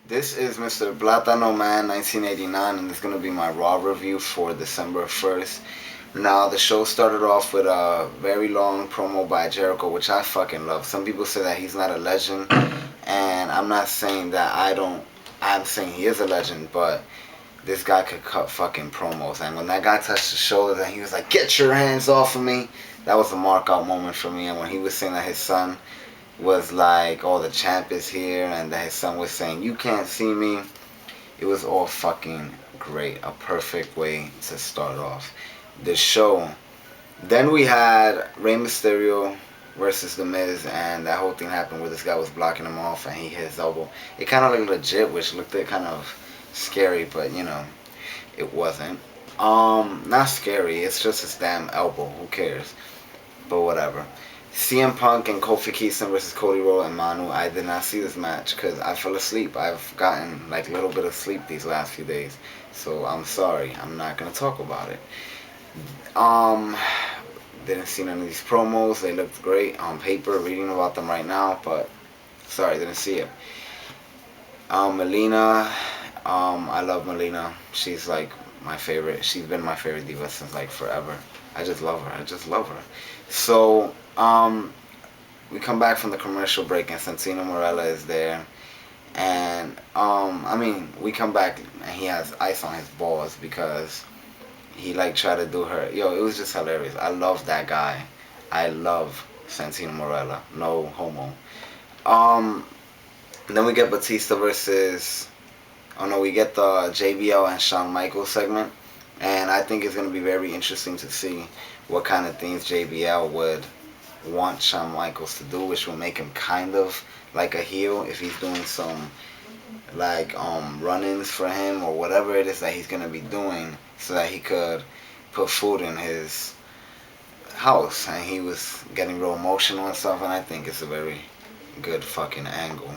This is Mr. Platano Man 1989, and it's going to be my Raw review for December 1st. Now, the show started off with a very long promo by Jericho, which I fucking love. Some people say that he's not a legend, and I'm not saying that I don't. I'm saying he is a legend, but this guy could cut fucking promos. And when that guy touched the shoulders and he was like, "Get your hands off of me," that was a mark out moment for me. And when he was saying that his son was like, "Oh, the champ is here," and that his son was saying, "You can't see me," it was all fucking great. A perfect way to start off the show. Then we had Rey Mysterio versus The Miz, and that whole thing happened where this guy was blocking him off and he hit his elbow. It kind of looked legit, which looked kind of scary, but you know, it wasn't. Not scary. It's just his damn elbow. Who cares? But whatever. CM Punk and Kofi Kingston versus Cody Rhodes and Manu. I did not see this match because I fell asleep. I've gotten like a little bit of sleep these last few days, so I'm sorry. I'm not gonna talk about it. Um, didn't see none of these promos. They looked great on paper. Reading about them right now, but sorry, didn't see it. Melina. I love Melina. She's like my favorite. She's been my favorite diva since like forever. I just love her. I just love her. So, we come back from the commercial break and Santino Marella is there. And, I mean, we come back and he has ice on his balls because he, like, tried to do her. Yo, it was just hilarious. I love that guy. I love Santino Marella. No homo. Then we get Batista versus... Oh, no, we get the JBL and Shawn Michaels segment. And I think it's going to be very interesting to see what kind of things JBL would want Shawn Michaels to do, which will make him kind of like a heel if he's doing some like run-ins for him or whatever it is that he's going to be doing so that he could put food in his house. And he was getting real emotional and stuff, and I think it's a very good fucking angle.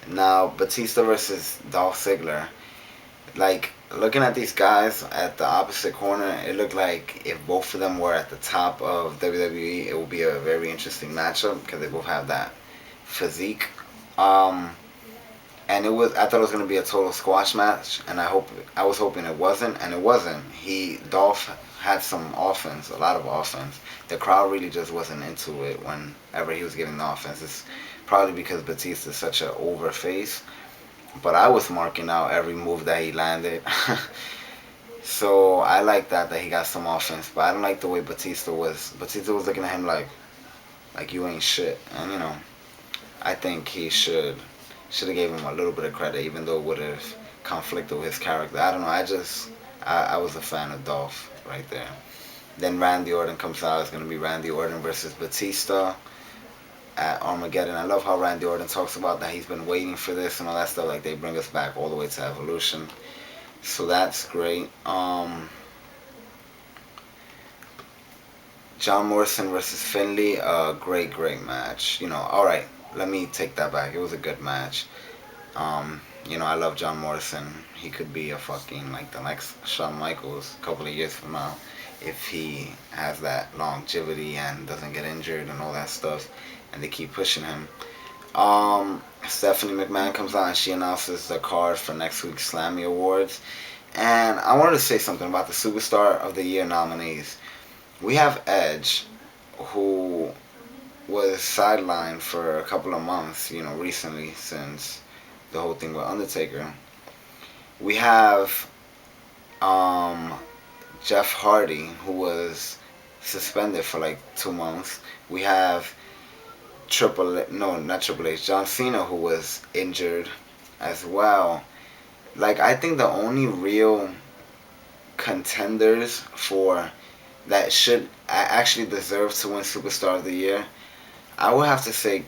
Now, Batista versus Dolph Ziggler. Like, looking at these guys at the opposite corner, it looked like if both of them were at the top of WWE, it would be a very interesting matchup because they both have that physique. And I thought it was gonna be a total squash match, and I was hoping it wasn't, and it wasn't. Dolph had some offense, a lot of offense. The crowd really just wasn't into it whenever he was getting the offense. It's probably because Batista is such an over face. But I was marking out every move that he landed. So I like that he got some offense. But I don't like the way Batista was. Batista was looking at him like you ain't shit. And you know, I think he should have gave him a little bit of credit, even though it would have conflicted with his character. I don't know. I was a fan of Dolph right there. Then Randy Orton comes out. It's gonna be Randy Orton versus Batista at Armageddon. I love how Randy Orton talks about that he's been waiting for this and all that stuff. Like, they bring us back all the way to Evolution, so that's great. John Morrison versus Finlay, great match. You know, all right, let me take that back. It was a good match. You know, I love John Morrison. He could be a fucking like the next Shawn Michaels a couple of years from now if he has that longevity and doesn't get injured and all that stuff, and they keep pushing him. Stephanie McMahon comes out and she announces the card for next week's Slammy Awards. And I wanted to say something about the Superstar of the Year nominees. We have Edge, who was sidelined for a couple of months, you know, recently since the whole thing with Undertaker. We have Jeff Hardy, who was suspended for like 2 months. We have not Triple H, John Cena, who was injured as well. Like, I think the only real contenders for that should actually deserve to win Superstar of the Year, I would have to say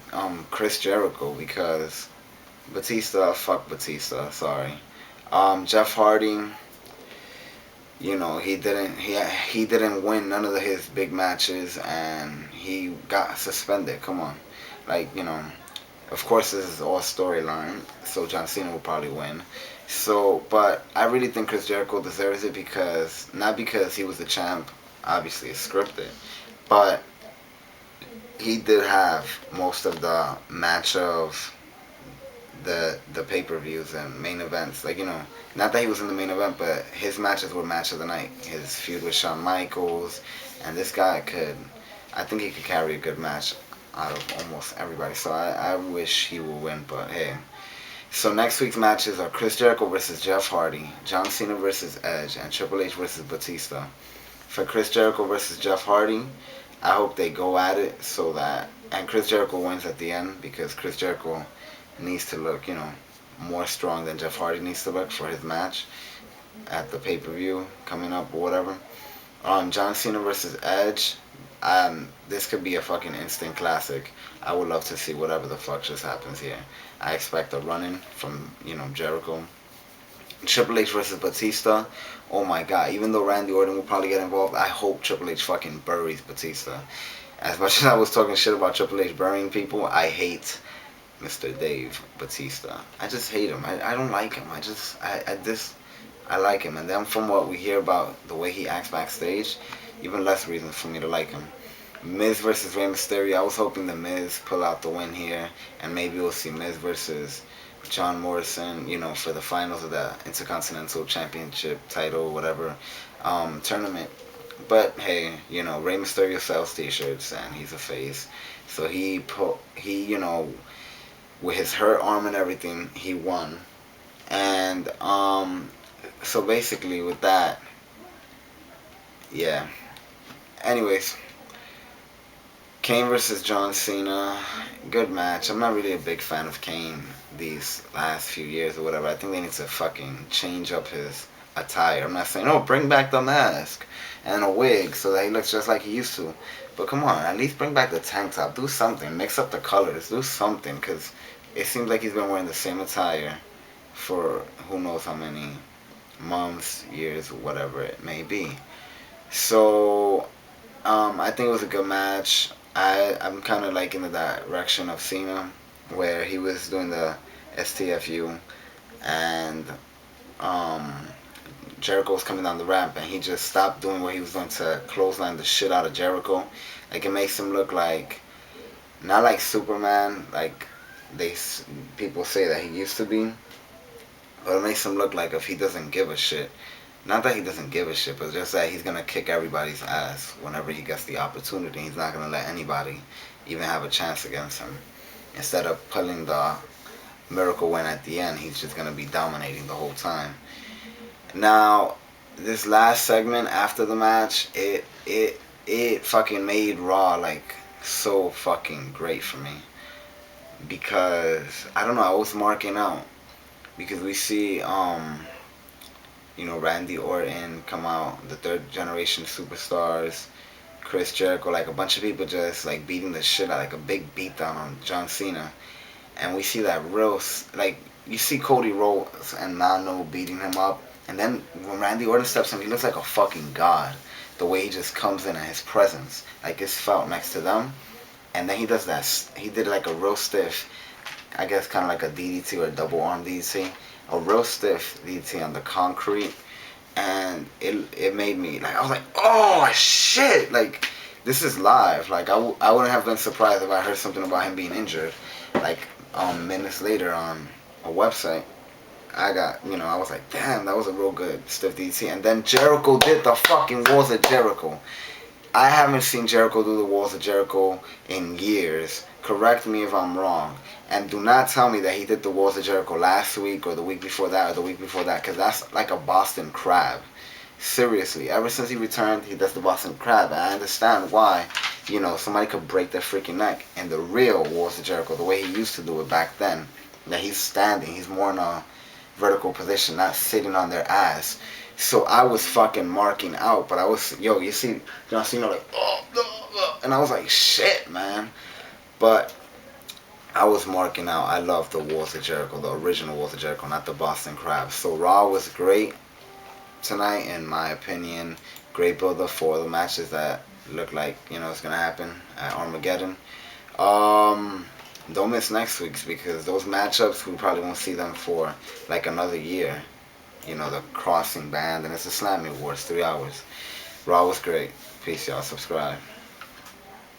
Chris Jericho, because fuck Batista, sorry. Jeff Hardy, you know, he didn't win none of his big matches and he got suspended. Come on. Like, you know, of course this is all storyline, so John Cena will probably win. So, but I really think Chris Jericho deserves it not because he was the champ, obviously it's scripted, but he did have most of the match of the pay-per-views and main events. Like, not that he was in the main event, but his matches were match of the night. His feud with Shawn Michaels, and this guy could, I think he could carry a good match out of almost everybody. So I wish he would win, but hey. So next week's matches are Chris Jericho versus Jeff Hardy, John Cena versus Edge, and Triple H versus Batista. For Chris Jericho versus Jeff Hardy, I hope they go at it so that, and Chris Jericho wins at the end, because Chris Jericho needs to look, more strong than Jeff Hardy needs to look for his match at the pay-per-view coming up or whatever. John Cena versus Edge, this could be a fucking instant classic. I would love to see whatever the fuck just happens here. I expect a run-in from, Jericho. Triple H versus Batista. Oh my god, even though Randy Orton will probably get involved, I hope Triple H fucking buries Batista. As much as I was talking shit about Triple H burying people, I hate Mr. Dave Batista. I just hate him. I don't like him. I like him. And then from what we hear about the way he acts backstage, even less reason for me to like him. Miz versus Rey Mysterio. I was hoping the Miz pull out the win here, and maybe we'll see Miz versus John Morrison, for the finals of the Intercontinental Championship title, whatever, tournament. But hey, Rey Mysterio sells t-shirts and he's a face. So he with his hurt arm and everything, he won. And so basically with that, yeah. Anyways, Kane versus John Cena, good match. I'm not really a big fan of Kane these last few years or whatever. I think they need to fucking change up his attire. I'm not saying, oh, bring back the mask and a wig so that he looks just like he used to. But come on, at least bring back the tank top. Do something. Mix up the colors. Do something, because it seems like he's been wearing the same attire for who knows how many months, years, whatever it may be. So, I think it was a good match. I'm kind of like in the direction of Cena, where he was doing the STFU, and Jericho was coming down the ramp, and he just stopped doing what he was doing to clothesline the shit out of Jericho. Like, it makes him look like, not like Superman, like people say that he used to be, but it makes him look like if he doesn't give a shit. Not that he doesn't give a shit, but just that he's going to kick everybody's ass whenever he gets the opportunity. He's not going to let anybody even have a chance against him. Instead of pulling the miracle win at the end, he's just going to be dominating the whole time. Now, this last segment after the match, it fucking made Raw like so fucking great for me. Because, I don't know, I was marking out. Because we see, Randy Orton come out, the third generation superstars, Chris Jericho, like a bunch of people just like beating the shit out, like a big beatdown on John Cena. And we see that real, like, you see Cody Rhodes and Nano beating him up. And then when Randy Orton steps in, he looks like a fucking god. The way he just comes in and his presence, like it's felt next to them. And then he does that, he did like a real stiff, I guess kind of like a DDT or a double arm DDT. A real stiff DDT on the concrete. And it made me, like, I was like, oh shit, like, this is live. Like, I wouldn't have been surprised if I heard something about him being injured. Like, minutes later on a website, I was like, damn, that was a real good stiff DDT. And then Jericho did the fucking Walls of Jericho. I haven't seen Jericho do the Walls of Jericho in years. Correct me if I'm wrong. And do not tell me that he did the Walls of Jericho last week or the week before that or the week before that, because that's like a Boston Crab. Seriously, ever since he returned, he does the Boston Crab. And I understand why, somebody could break their freaking neck. And the real Walls of Jericho, the way he used to do it back then, that he's standing, he's more in a vertical position, not sitting on their ass. So I was fucking marking out, but I was, you see John Cena like, and I was like, shit, man. But I was marking out. I love the Walls of Jericho, the original Walls of Jericho, not the Boston Crab. So Raw was great tonight, in my opinion. Great build-up for the matches that look like, it's going to happen at Armageddon. Don't miss next week's, because those matchups, we probably won't see them for like another year. The Crossing Band, and it's the Slammy Awards, 3 hours. Raw was great. Peace, y'all. Subscribe.